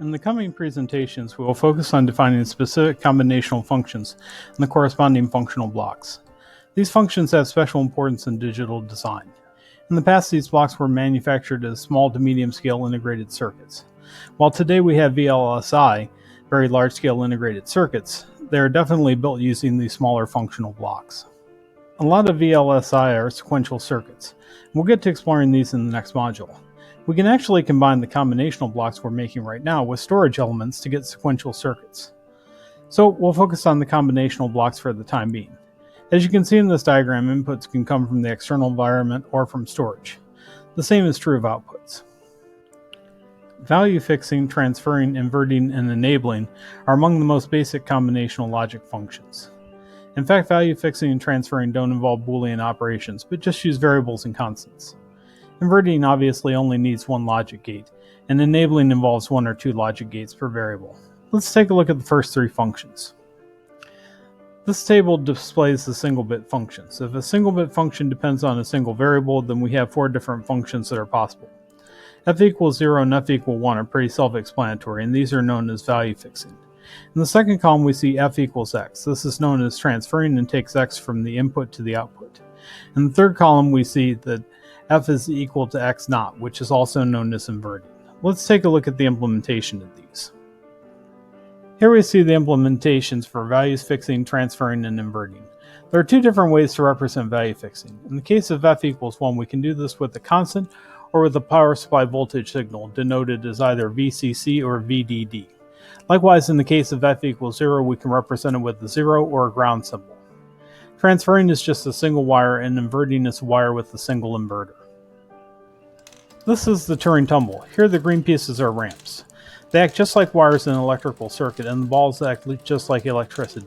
In the coming presentations, we will focus on defining specific combinational functions and the corresponding functional blocks. These functions have special importance in digital design. In the past, these blocks were manufactured as small to medium-scale integrated circuits. While today we have VLSI, very large-scale integrated circuits, they are definitely built using these smaller functional blocks. A lot of VLSI are sequential circuits. We'll get to exploring these in the next module. We can actually combine the combinational blocks we're making right now with storage elements to get sequential circuits. So we'll focus on the combinational blocks for the time being. As you can see in this diagram, inputs can come from the external environment or from storage. The same is true of outputs. Value fixing, transferring, inverting, and enabling are among the most basic combinational logic functions. In fact, value fixing and transferring don't involve Boolean operations, but just use variables and constants. Inverting obviously only needs one logic gate, and enabling involves one or two logic gates per variable. Let's take a look at the first three functions. This table displays the single-bit functions. If a single-bit function depends on a single variable, then we have four different functions that are possible. F equals 0 and f equals 1 are pretty self-explanatory, and these are known as value fixing. In the second column, we see f equals x. This is known as transferring and takes x from the input to the output. In the third column, we see that f is equal to x naught, which is also known as inverting. Let's take a look at the implementation of these. Here we see the implementations for values fixing, transferring, and inverting. There are two different ways to represent value fixing. In the case of f equals 1, we can do this with a constant or with a power supply voltage signal denoted as either VCC or VDD. Likewise, in the case of f equals 0, we can represent it with a 0 or a ground symbol. Transferring is just a single wire, and inverting is a wire with a single inverter. This is the Turing tumble. Here the green pieces are ramps. They act just like wires in an electrical circuit, and the balls act just like electricity.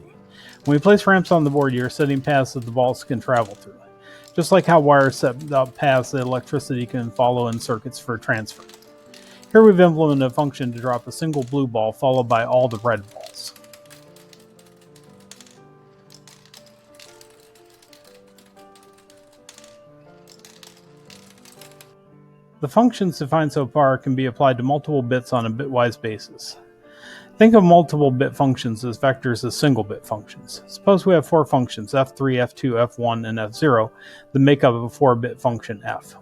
When we place ramps on the board, you're setting paths that the balls can travel through. Just like how wires set up paths that electricity can follow in circuits for transfer. Here we've implemented a function to drop a single blue ball followed by all the red balls. The functions defined so far can be applied to multiple bits on a bitwise basis. Think of multiple bit functions as vectors as single bit functions. Suppose we have four functions, f3, f2, f1, and f0, that make up a 4-bit function f.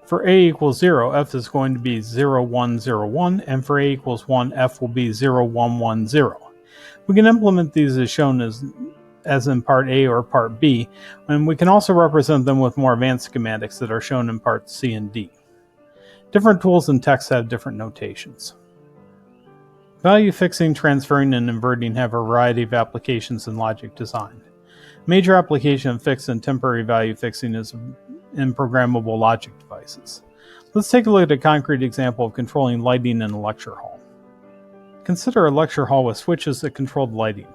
For a equals 0, f is going to be 0, 1, 0, 1, and for a equals 1, f will be 0, 1, 1, 0. We can implement these as shown as in part A or part B, and we can also represent them with more advanced schematics that are shown in parts C and D. Different tools and texts have different notations. Value fixing, transferring, and inverting have a variety of applications in logic design. Major application of fixed and temporary value fixing is in programmable logic devices. Let's take a look at a concrete example of controlling lighting in a lecture hall. Consider a lecture hall with switches that control the lighting.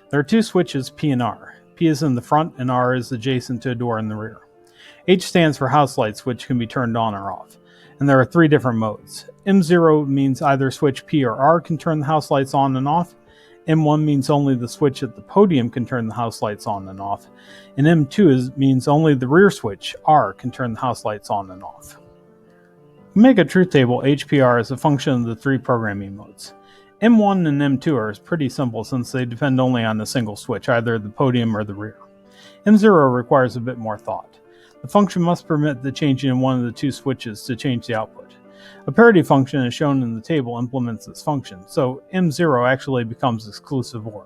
There are two switches, P and R. P is in the front and R is adjacent to a door in the rear. H stands for house lights, which can be turned on or off. And there are three different modes. M0 means either switch P or R can turn the house lights on and off. M1 means only the switch at the podium can turn the house lights on and off. And M2 means only the rear switch, R, can turn the house lights on and off. To make a truth table, HPR is a function of the three programming modes. M1 and M2 are pretty simple since they depend only on a single switch, either the podium or the rear. M0 requires a bit more thought. The function must permit the changing in one of the two switches to change the output. A parity function, as shown in the table, implements this function, so M0 actually becomes exclusive OR.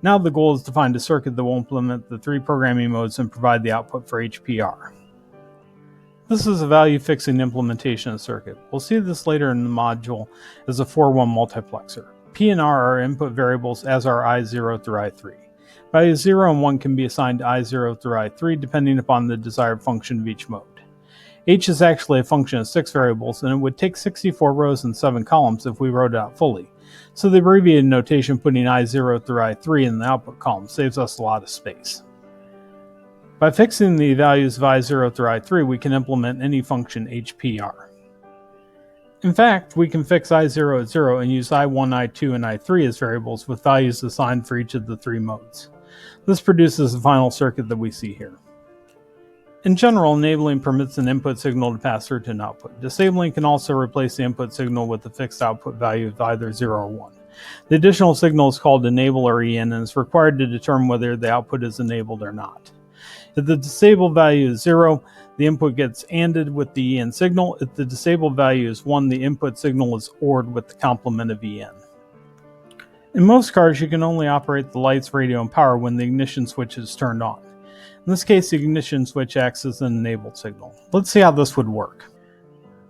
Now the goal is to find a circuit that will implement the three programming modes and provide the output for HPR. This is a value-fixing implementation of the circuit. We'll see this later in the module as a 4-1 multiplexer. P and R are input variables, as are I0 through I3. Values 0 and 1 can be assigned to I0 through I3 depending upon the desired function of each mode. H is actually a function of 6 variables, and it would take 64 rows and 7 columns if we wrote it out fully. So the abbreviated notation putting I0 through I3 in the output column saves us a lot of space. By fixing the values of I0 through I3, we can implement any function HPR. In fact, we can fix I0 at 0 and use I1, I2, and I3 as variables with values assigned for each of the three modes. This produces the final circuit that we see here. In general, enabling permits an input signal to pass through to an output. Disabling can also replace the input signal with a fixed output value of either 0 or 1. The additional signal is called enable or EN and is required to determine whether the output is enabled or not. If the disabled value is 0, the input gets ANDed with the EN signal. If the disabled value is 1, the input signal is ORed with the complement of EN. In most cars, you can only operate the lights, radio, and power when the ignition switch is turned on. In this case, the ignition switch acts as an enabled signal. Let's see how this would work.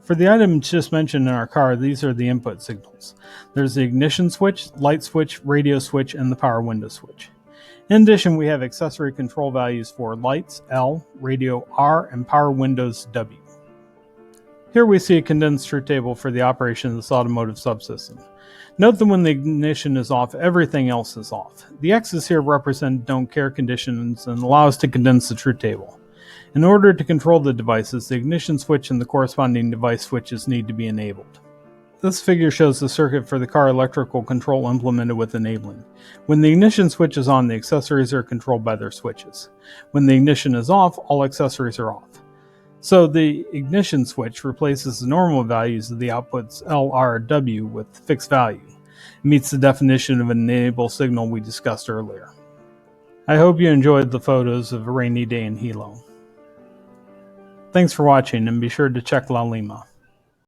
For the items just mentioned in our car, these are the input signals. There's the ignition switch, light switch, radio switch, and the power window switch. In addition, we have accessory control values for lights, L, radio, R, and power windows, W. Here we see a condensed truth table for the operation of this automotive subsystem. Note that when the ignition is off, everything else is off. The X's here represent don't care conditions and allow us to condense the truth table. In order to control the devices, the ignition switch and the corresponding device switches need to be enabled. This figure shows the circuit for the car electrical control implemented with enabling. When the ignition switch is on, the accessories are controlled by their switches. When the ignition is off, all accessories are off. So the ignition switch replaces the normal values of the outputs L, R, W with fixed value. It meets the definition of an enable signal we discussed earlier. I hope you enjoyed the photos of a rainy day in Hilo. Thanks for watching and be sure to check La Lima.